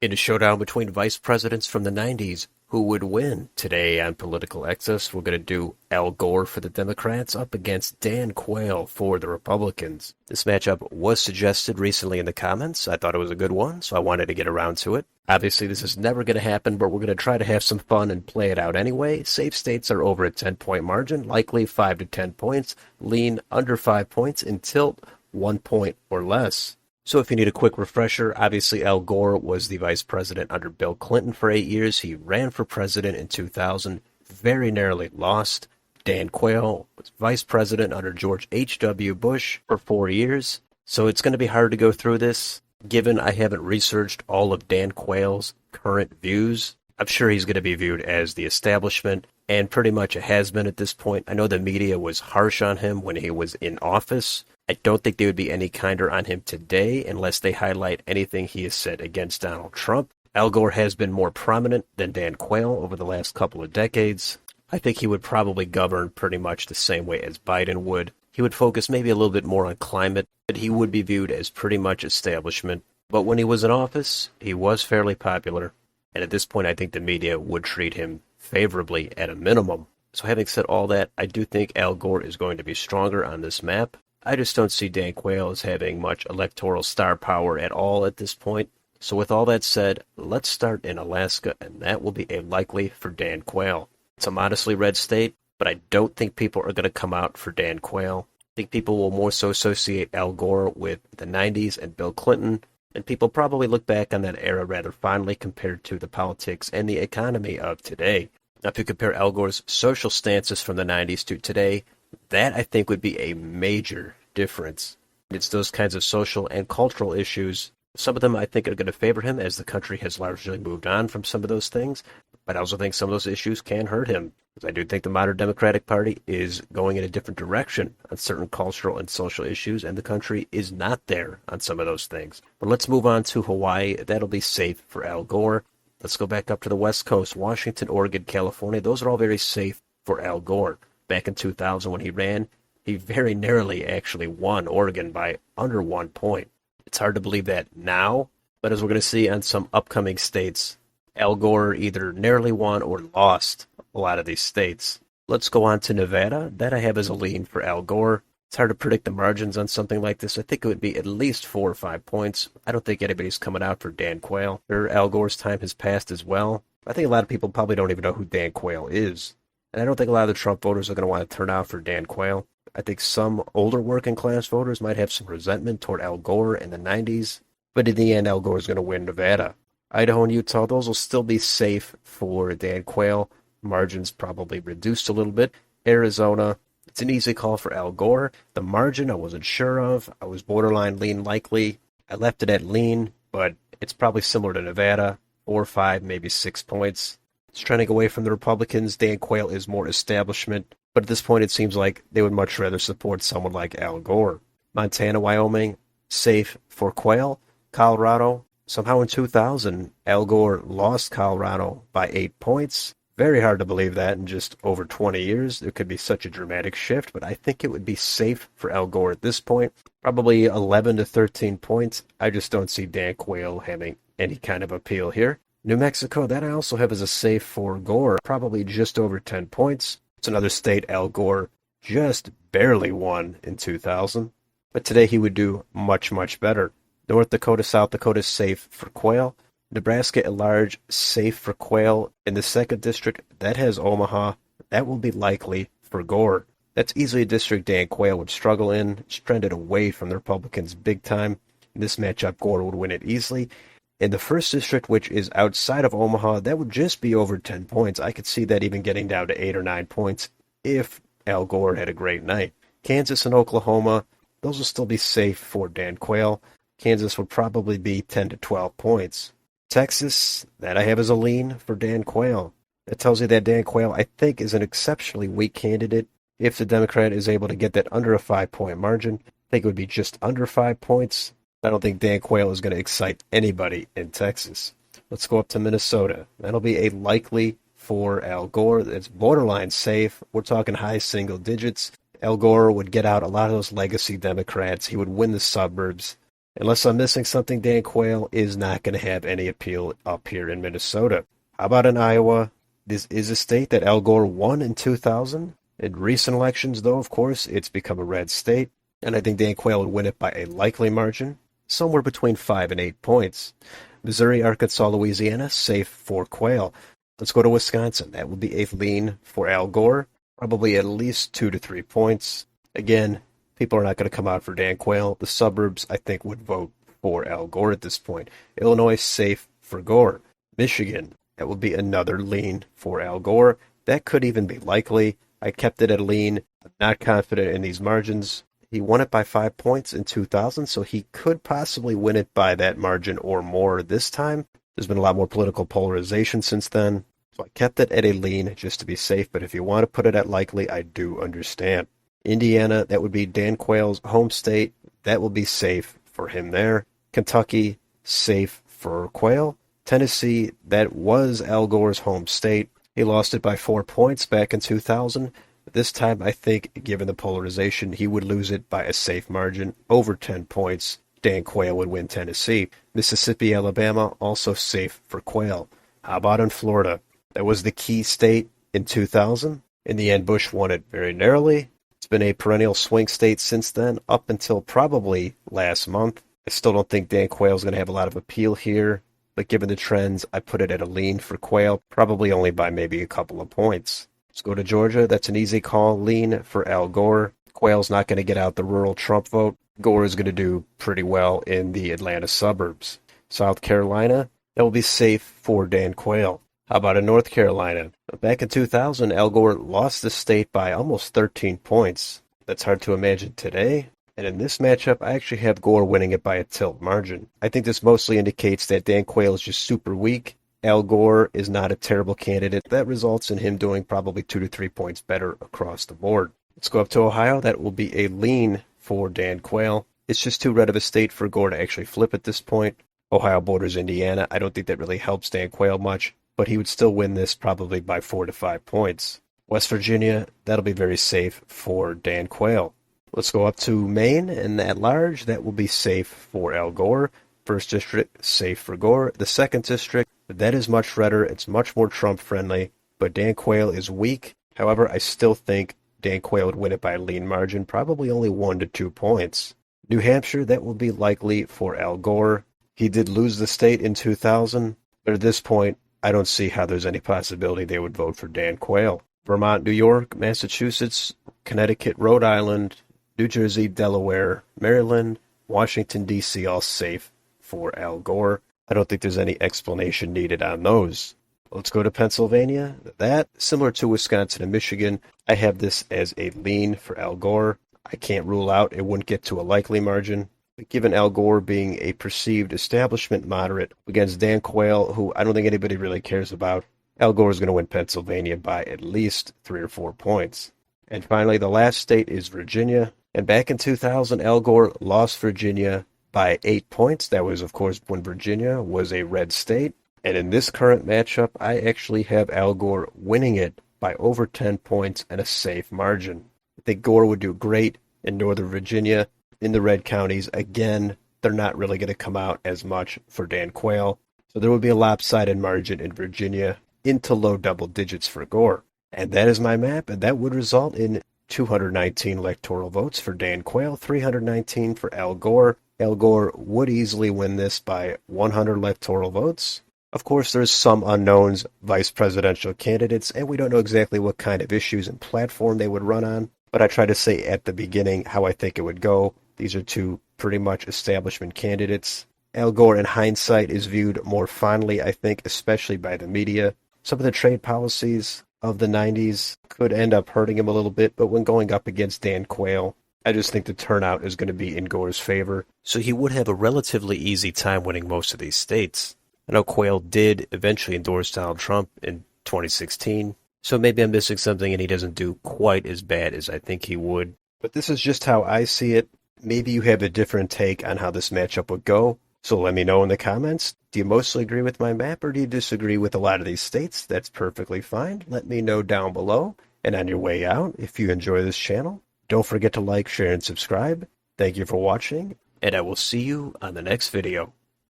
In a showdown between vice presidents from the 90s, who would win? Today on Political Excess, we're going to do Al Gore for the Democrats up against Dan Quayle for the Republicans. This matchup was suggested recently in the comments. I thought it was a good one, so I wanted to get around to it. Obviously, this is never going to happen, but we're going to try to have some fun and play it out anyway. Safe states are over a 10-point margin, likely 5 to 10 points, lean under 5 points, and tilt 1 point or less. So if you need a quick refresher, obviously Al Gore was the vice president under Bill Clinton for 8 years. He ran for president in 2000, very narrowly lost. Dan Quayle was vice president under George H.W. Bush for 4 years. So it's going to be hard to go through this, given I haven't researched all of Dan Quayle's current views. I'm sure he's going to be viewed as the establishment and pretty much a has-been at this point. I know the media was harsh on him when he was in office. I don't think they would be any kinder on him today unless they highlight anything he has said against Donald Trump. Al Gore has been more prominent than Dan Quayle over the last couple of decades. I think he would probably govern pretty much the same way as Biden would. He would focus maybe a little bit more on climate, but he would be viewed as pretty much establishment. But when he was in office, he was fairly popular, and at this point I think the media would treat him favorably at a minimum. So having said all that, I do think Al Gore is going to be stronger on this map. I just don't see Dan Quayle as having much electoral star power at all at this point. So with all that said, let's start in Alaska, and that will be a likely for Dan Quayle. It's a modestly red state, but I don't think people are going to come out for Dan Quayle. I think people will more so associate Al Gore with the 90s and Bill Clinton, and people probably look back on that era rather fondly compared to the politics and the economy of today. Now, if you compare Al Gore's social stances from the 90s to today, that, I think, would be a major difference. It's those kinds of social and cultural issues. Some of them, I think, are going to favor him as the country has largely moved on from some of those things. But I also think some of those issues can hurt him, because I do think the modern Democratic Party is going in a different direction on certain cultural and social issues, and the country is not there on some of those things. But let's move on to Hawaii. That'll be safe for Al Gore. Let's go back up to the West Coast. Washington, Oregon, California. Those are all very safe for Al Gore. Back in 2000 when he ran, he very narrowly actually won Oregon by under 1 point. It's hard to believe that now, but as we're going to see on some upcoming states, Al Gore either narrowly won or lost a lot of these states. Let's go on to Nevada. That I have as a lean for Al Gore. It's hard to predict the margins on something like this. I think it would be at least 4 or 5 points. I don't think anybody's coming out for Dan Quayle. Al Gore's time has passed as well. I think a lot of people probably don't even know who Dan Quayle is. And I don't think a lot of the Trump voters are going to want to turn out for Dan Quayle. I think some older working class voters might have some resentment toward Al Gore in the 90s. But in the end, Al Gore is going to win Nevada. Idaho and Utah, those will still be safe for Dan Quayle. Margins probably reduced a little bit. Arizona, it's an easy call for Al Gore. The margin I wasn't sure of. I was borderline lean likely. I left it at lean, but it's probably similar to Nevada. 4, 5, maybe 6 points. It's trying to get away from the Republicans. Dan Quayle is more establishment, but at this point it seems like they would much rather support someone like Al Gore. Montana, Wyoming, safe for Quayle. Colorado, somehow in 2000, Al Gore lost Colorado by 8 points. Very hard to believe that in just over 20 years. There could be such a dramatic shift, but I think it would be safe for Al Gore at this point. Probably 11 to 13 points. I just don't see Dan Quayle having any kind of appeal here. New Mexico, that I also have as a safe for Gore, probably just over 10 points. It's another state Al Gore just barely won in 2000, but today he would do much, much better. North Dakota, South Dakota, safe for Quayle. Nebraska at large, safe for Quayle. In the 2nd District, that has Omaha. That will be likely for Gore. That's easily a district Dan Quayle would struggle in. It's trended away from the Republicans big time. In this matchup, Gore would win it easily. In the 1st District, which is outside of Omaha, that would just be over 10 points. I could see that even getting down to 8 or 9 points if Al Gore had a great night. Kansas and Oklahoma, those will still be safe for Dan Quayle. Kansas would probably be 10 to 12 points. Texas, that I have as a lean for Dan Quayle. That tells you that Dan Quayle, I think, is an exceptionally weak candidate. If the Democrat is able to get that under a 5-point margin, I think it would be just under 5 points. I don't think Dan Quayle is going to excite anybody in Texas. Let's go up to Minnesota. That'll be a likely for Al Gore. It's borderline safe. We're talking high single digits. Al Gore would get out a lot of those legacy Democrats. He would win the suburbs. Unless I'm missing something, Dan Quayle is not going to have any appeal up here in Minnesota. How about in Iowa? This is a state that Al Gore won in 2000. In recent elections, though, of course, it's become a red state, and I think Dan Quayle would win it by a likely margin, somewhere between 5 and 8 points. Missouri, Arkansas, Louisiana, safe for Quayle. Let's go to Wisconsin. That would be a lean for Al Gore, probably at least 2 to 3 points. Again, people are not going to come out for Dan Quayle. The suburbs, I think, would vote for Al Gore at this point. Illinois, safe for Gore. Michigan, that would be another lean for Al Gore. That could even be likely. I kept it at a lean. I'm not confident in these margins. He won it by 5 points in 2000, so he could possibly win it by that margin or more this time. There's been a lot more political polarization since then, so I kept it at a lean just to be safe, but if you want to put it at likely, I do understand. Indiana, that would be Dan Quayle's home state. That will be safe for him there. Kentucky, safe for Quayle. Tennessee, that was Al Gore's home state. He lost it by 4 points back in 2000. This time, I think, given the polarization, he would lose it by a safe margin, over 10 points. Dan Quayle would win Tennessee. Mississippi, Alabama, also safe for Quayle. How about in Florida? That was the key state in 2000. In the end, Bush won it very narrowly. It's been a perennial swing state since then, up until probably last month. I still don't think Dan Quayle's going to have a lot of appeal here, but given the trends, I put it at a lean for Quayle, probably only by maybe a couple of points. Let's go to Georgia. That's an easy call. Lean for Al Gore. Quayle's not going to get out the rural Trump vote. Gore is going to do pretty well in the Atlanta suburbs. South Carolina, that will be safe for Dan Quayle. How about in North Carolina? Back in 2000, Al Gore lost the state by almost 13 points. That's hard to imagine today. And in this matchup, I actually have Gore winning it by a tilt margin. I think this mostly indicates that Dan Quayle is just super weak. Al Gore is not a terrible candidate. That results in him doing probably 2 to 3 points better across the board. Let's go up to Ohio. That will be a lean for Dan Quayle. It's just too red of a state for Gore to actually flip at this point. Ohio borders Indiana. I don't think that really helps Dan Quayle much, but he would still win this probably by 4 to 5 points. West Virginia, that'll be very safe for Dan Quayle. Let's go up to Maine, and at large, that will be safe for Al Gore. First district, safe for Gore. The second district, that is much redder. It's much more Trump-friendly, but Dan Quayle is weak. However, I still think Dan Quayle would win it by a lean margin, probably only 1 to 2 points. New Hampshire, that will be likely for Al Gore. He did lose the state in 2000, but at this point, I don't see how there's any possibility they would vote for Dan Quayle. Vermont, New York, Massachusetts, Connecticut, Rhode Island, New Jersey, Delaware, Maryland, Washington, D.C., all safe for Al Gore. I don't think there's any explanation needed on those. Let's go to Pennsylvania. That, similar to Wisconsin and Michigan, I have this as a lean for Al Gore. I can't rule out it wouldn't get to a likely margin. But given Al Gore being a perceived establishment moderate against Dan Quayle, who I don't think anybody really cares about, Al Gore is going to win Pennsylvania by at least 3 or 4 points. And finally, the last state is Virginia. And back in 2000, Al Gore lost Virginia by 8 points. That was, of course, when Virginia was a red state. And in this current matchup, I actually have Al Gore winning it by over 10 points and a safe margin. I think Gore would do great in Northern Virginia, in the red counties. Again, they're not really going to come out as much for Dan Quayle. So there would be a lopsided margin in Virginia into low double digits for Gore. And that is my map, and that would result in 219 electoral votes for Dan Quayle, 319 for Al Gore. Al Gore would easily win this by 100 electoral votes. Of course, there's some unknowns, vice presidential candidates, and we don't know exactly what kind of issues and platform they would run on. But I try to say at the beginning how I think it would go. These are two pretty much establishment candidates. Al Gore, in hindsight, is viewed more fondly, I think, especially by the media. Some of the trade policies of the 90s could end up hurting him a little bit, but when going up against Dan Quayle, I just think the turnout is going to be in Gore's favor. So he would have a relatively easy time winning most of these states. I know Quayle did eventually endorse Donald Trump in 2016, so maybe I'm missing something and he doesn't do quite as bad as I think he would. But this is just how I see it. Maybe you have a different take on how this matchup would go, so let me know in the comments. Do you mostly agree with my map, or do you disagree with a lot of these states? That's perfectly fine. Let me know down below. And on your way out, if you enjoy this channel, don't forget to like, share, and subscribe. Thank you for watching. and I will see you on the next video.